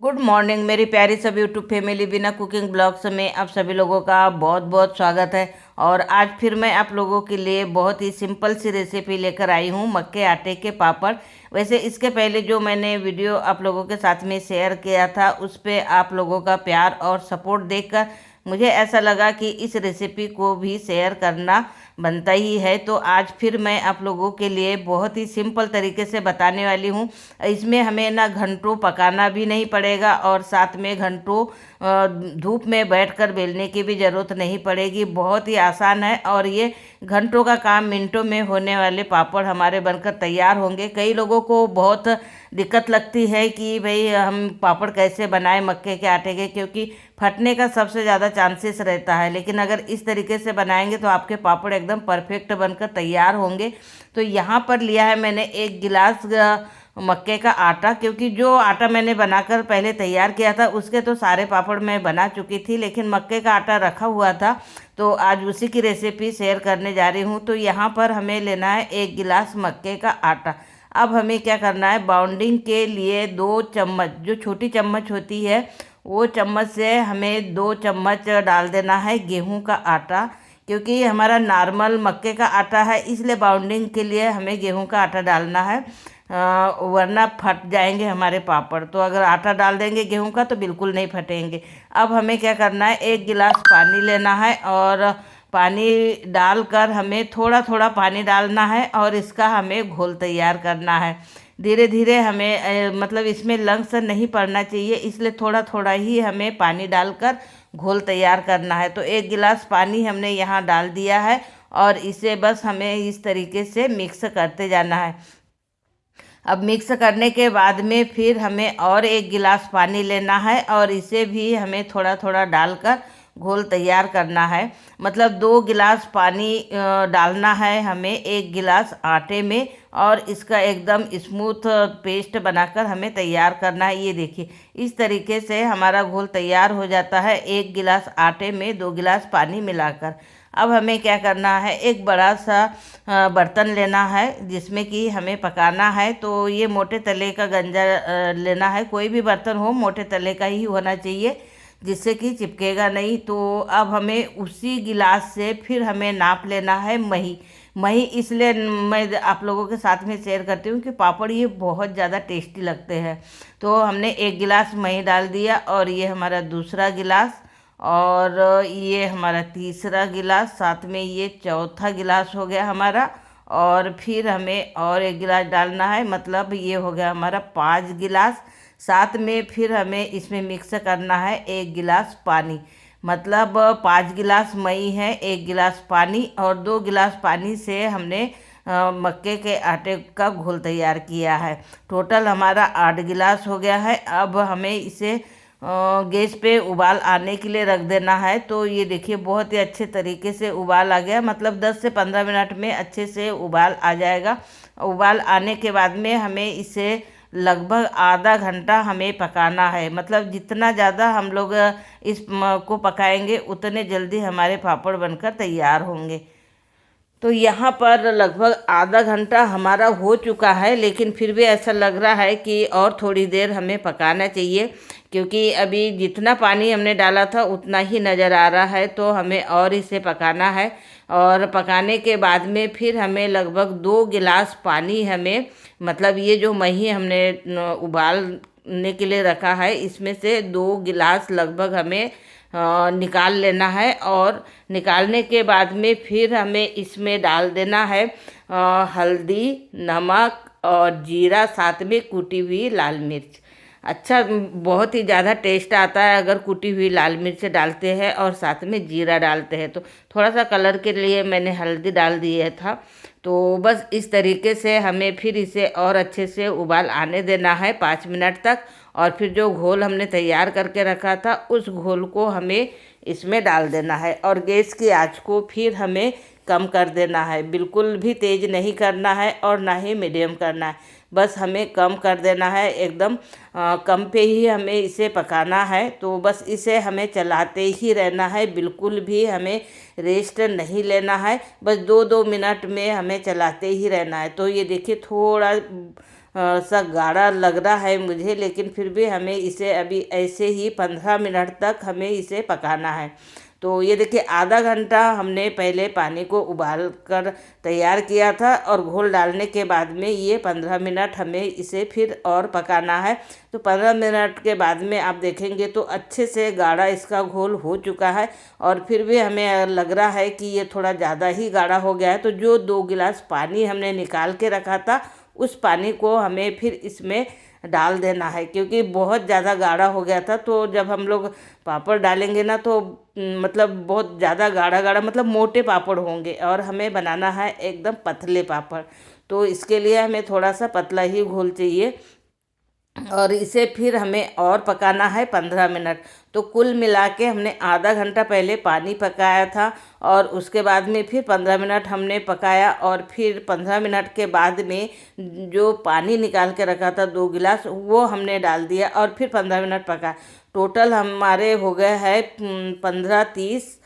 Good morning मेरी प्यारी सब यूट्यूब फैमिली, बिना कुकिंग ब्लॉग्स में आप सभी लोगों का बहुत बहुत स्वागत है। और आज फिर मैं आप लोगों के लिए बहुत ही सिंपल सी रेसिपी लेकर आई हूँ, मक्के आटे के पापड़। वैसे इसके पहले जो मैंने वीडियो आप लोगों के साथ में शेयर किया था, उस पे आप लोगों का प्यार और सपोर्ट देखकर मुझे ऐसा लगा कि इस रेसिपी को भी शेयर करना बनता ही है। तो आज फिर मैं आप लोगों के लिए बहुत ही सिंपल तरीके से बताने वाली हूँ। इसमें हमें ना घंटों पकाना भी नहीं पड़ेगा और साथ में घंटों धूप में बैठकर बेलने की भी ज़रूरत नहीं पड़ेगी। बहुत ही आसान है और ये घंटों का काम मिनटों में होने वाले पापड़ हमारे बनकर तैयार होंगे। कई लोगों को बहुत दिक्कत लगती है कि भाई हम पापड़ कैसे बनाएं मक्के के आटे के, क्योंकि फटने का सबसे ज़्यादा चांसेस रहता है। लेकिन अगर इस तरीके से बनाएंगे तो आपके पापड़ एकदम परफेक्ट बनकर तैयार होंगे। तो यहाँ पर लिया है मैंने 1 गिलास मक्के का आटा, क्योंकि जो आटा मैंने बनाकर पहले तैयार किया था उसके तो सारे पापड़ मैं बना चुकी थी, लेकिन मक्के का आटा रखा हुआ था तो आज उसी की रेसिपी शेयर करने जा रही हूँ। तो यहाँ पर हमें लेना है 1 गिलास मक्के का आटा। अब हमें क्या करना है, बाउंडिंग के लिए 2 चम्मच, जो छोटी चम्मच होती है वो चम्मच से हमें 2 चम्मच डाल देना है गेहूं का आटा। क्योंकि हमारा नॉर्मल मक्के का आटा है, इसलिए बाउंडिंग के लिए हमें गेहूं का आटा डालना है, वरना फट जाएंगे हमारे पापड़। तो अगर आटा डाल देंगे गेहूं का तो बिल्कुल नहीं फटेंगे। अब हमें क्या करना है, 1 गिलास पानी लेना है और पानी डालकर हमें थोड़ा थोड़ा पानी डालना है और इसका हमें घोल तैयार करना है। धीरे धीरे हमें मतलब इसमें लम्स नहीं पड़ना चाहिए, इसलिए थोड़ा थोड़ा ही हमें पानी डालकर घोल तैयार करना है। तो 1 गिलास पानी हमने यहाँ डाल दिया है और इसे बस हमें इस तरीके से मिक्स करते जाना है। अब मिक्स करने के बाद में फिर हमें और 1 गिलास पानी लेना है और इसे भी हमें थोड़ा थोड़ा डालकर घोल तैयार करना है। मतलब 2 गिलास पानी डालना है हमें 1 गिलास आटे में, और इसका एकदम स्मूथ पेस्ट बनाकर हमें तैयार करना है। ये देखिए, इस तरीके से हमारा घोल तैयार हो जाता है 1 गिलास आटे में 2 गिलास पानी मिलाकर। अब हमें क्या करना है, एक बड़ा सा बर्तन लेना है जिसमें कि हमें पकाना है। तो ये मोटे तले का गंजा लेना है, कोई भी बर्तन हो मोटे तले का ही होना चाहिए, जिससे कि चिपकेगा नहीं। तो अब हमें उसी गिलास से फिर हमें नाप लेना है मही। मही इसलिए मैं आप लोगों के साथ में शेयर करती हूँ कि पापड़ ये बहुत ज़्यादा टेस्टी लगते हैं। तो हमने 1 गिलास मही डाल दिया और ये हमारा दूसरा गिलास, और ये हमारा तीसरा गिलास, साथ में ये चौथा गिलास हो गया हमारा। और फिर हमें और 1 गिलास डालना है, मतलब ये हो गया हमारा 5 गिलास। साथ में फिर हमें इसमें मिक्स करना है 1 गिलास पानी। मतलब 5 गिलास मई है, 1 गिलास पानी, और 2 गिलास पानी से हमने मक्के के आटे का घोल तैयार किया है। टोटल हमारा 8 गिलास हो गया है। अब हमें इसे गैस पे उबाल आने के लिए रख देना है। तो ये देखिए, बहुत ही अच्छे तरीके से उबाल आ गया, मतलब 10 से 15 मिनट में अच्छे से उबाल आ जाएगा। उबाल आने के बाद में हमें इसे लगभग आधा घंटा हमें पकाना है। मतलब जितना ज़्यादा हम लोग को पकाएंगे उतने जल्दी हमारे पापड़ बनकर तैयार होंगे। तो यहाँ पर लगभग आधा घंटा हमारा हो चुका है, लेकिन फिर भी ऐसा लग रहा है कि और थोड़ी देर हमें पकाना चाहिए, क्योंकि अभी जितना पानी हमने डाला था उतना ही नज़र आ रहा है। तो हमें और इसे पकाना है, और पकाने के बाद में फिर हमें लगभग 2 गिलास पानी हमें, मतलब ये जो मही हमने उबालने के लिए रखा है इसमें से 2 गिलास लगभग हमें निकाल लेना है। और निकालने के बाद में फिर हमें इसमें डाल देना है हल्दी, नमक और जीरा, साथ में कुटी हुई लाल मिर्च। अच्छा, बहुत ही ज़्यादा टेस्ट आता है अगर कुटी हुई लाल मिर्च डालते हैं और साथ में जीरा डालते हैं। तो थोड़ा सा कलर के लिए मैंने हल्दी डाल दिया था। तो बस इस तरीके से हमें फिर इसे और अच्छे से उबाल आने देना है 5 मिनट तक। और फिर जो घोल हमने तैयार करके रखा था उस घोल को हमें इसमें डाल देना है, और गैस की आंच को फिर हमें कम कर देना है। बिल्कुल भी तेज़ नहीं करना है और ना ही मीडियम करना है, बस हमें कम कर देना है। एकदम कम पे ही हमें इसे पकाना है। तो बस इसे हमें चलाते ही रहना है, बिल्कुल भी हमें रेस्ट नहीं लेना है। बस 2-2 मिनट में हमें चलाते ही रहना है। तो ये देखिए, थोड़ा सा गाढ़ा लग रहा है मुझे, लेकिन फिर भी हमें इसे अभी ऐसे ही 15 मिनट तक हमें इसे पकाना है। तो ये देखिए आधा घंटा हमने पहले पानी को उबाल कर तैयार किया था और घोल डालने के बाद में ये 15 मिनट हमें इसे फिर और पकाना है। तो 15 मिनट के बाद में आप देखेंगे तो अच्छे से गाढ़ा इसका घोल हो चुका है और फिर भी हमें लग रहा है कि ये थोड़ा ज़्यादा ही गाढ़ा हो गया है। तो जो 2 गिलास पानी हमने निकाल के रखा था उस पानी को हमें फिर इसमें डाल देना है, क्योंकि बहुत ज़्यादा गाढ़ा हो गया था। तो जब हम लोग पापड़ डालेंगे ना तो मतलब बहुत ज़्यादा गाढ़ा गाढ़ा मतलब मोटे पापड़ होंगे और हमें बनाना है एकदम पतले पापड़। तो इसके लिए हमें थोड़ा सा पतला ही घोल चाहिए और इसे फिर हमें और पकाना है 15 मिनट। तो कुल मिला के हमने आधा घंटा पहले पानी पकाया था और उसके बाद में फिर 15 मिनट हमने पकाया और फिर 15 मिनट के बाद में जो पानी निकाल के रखा था 2 गिलास वो हमने डाल दिया और फिर 15 मिनट पका। टोटल हमारे हो गए है 15 30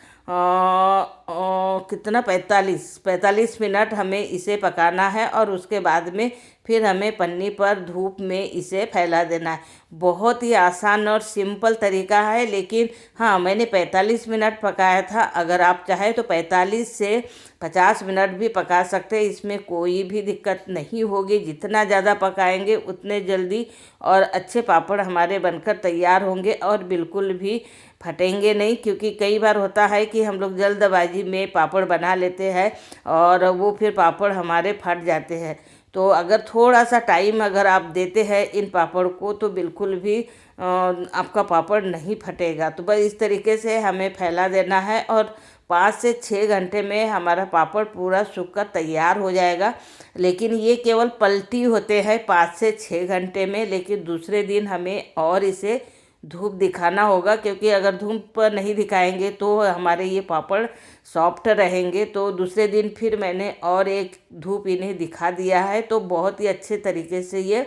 कितना 45 मिनट हमें इसे पकाना है और उसके बाद में फिर हमें पन्नी पर धूप में इसे फैला देना है। बहुत ही आसान और सिंपल तरीका है, लेकिन हाँ मैंने 45 मिनट पकाया था। अगर आप चाहें तो 45 से 50 मिनट भी पका सकते हैं, इसमें कोई भी दिक्कत नहीं होगी। जितना ज़्यादा पकाएंगे उतने जल्दी और अच्छे पापड़ हमारे बनकर तैयार होंगे और बिल्कुल भी फटेंगे नहीं, क्योंकि कई बार होता है कि हम लोग जल्दबाजी में पापड़ बना लेते हैं और वो फिर पापड़ हमारे फट जाते हैं। तो अगर थोड़ा सा टाइम अगर आप देते हैं इन पापड़ को तो बिल्कुल भी आपका पापड़ नहीं फटेगा। तो बस इस तरीके से हमें फैला देना है और 5 से 6 घंटे में हमारा पापड़ पूरा सूख कर तैयार हो जाएगा। लेकिन ये केवल पलटी होते हैं 5 से 6 घंटे में, लेकिन दूसरे दिन हमें और इसे धूप दिखाना होगा, क्योंकि अगर धूप नहीं दिखाएंगे तो हमारे ये पापड़ सॉफ्ट रहेंगे। तो दूसरे दिन फिर मैंने और एक धूप इन्हें दिखा दिया है, तो बहुत ही अच्छे तरीके से ये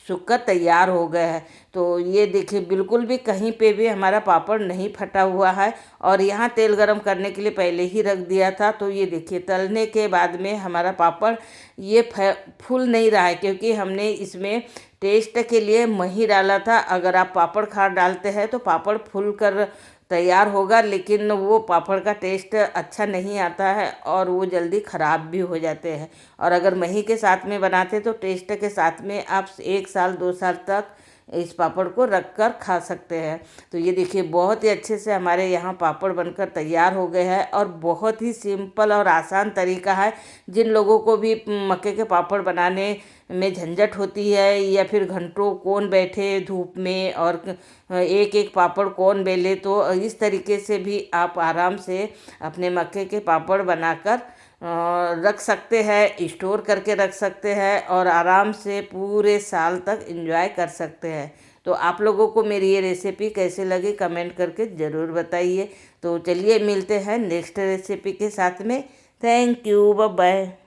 सूखकर तैयार हो गया है। तो ये देखिए बिल्कुल भी कहीं पे भी हमारा पापड़ नहीं फटा हुआ है और यहाँ तेल गरम करने के लिए पहले ही रख दिया था। तो ये देखिए तलने के बाद में हमारा पापड़ ये फूल नहीं रहा है, क्योंकि हमने इसमें टेस्ट के लिए मही डाला था। अगर आप पापड़ खार डालते हैं तो पापड़ फूल कर तैयार होगा, लेकिन वो पापड़ का टेस्ट अच्छा नहीं आता है और वो जल्दी ख़राब भी हो जाते हैं। और अगर मही के साथ में बनाते तो टेस्ट के साथ में आप 1 साल 2 साल तक इस पापड़ को रख कर खा सकते हैं। तो ये देखिए बहुत ही अच्छे से हमारे यहाँ पापड़ बनकर तैयार हो गए हैं और बहुत ही सिंपल और आसान तरीका है। जिन लोगों को भी मक्के के पापड़ बनाने में झंझट होती है या फिर घंटों कौन बैठे धूप में और एक एक पापड़ कौन बेले, तो इस तरीके से भी आप आराम से अपने मक्के के पापड़ बनाकर रख सकते हैं, स्टोर करके रख सकते हैं और आराम से पूरे साल तक एंजॉय कर सकते हैं। तो आप लोगों को मेरी ये रेसिपी कैसे लगी कमेंट करके ज़रूर बताइए। तो चलिए मिलते हैं नेक्स्ट रेसिपी के साथ में। Thank you, bye bye.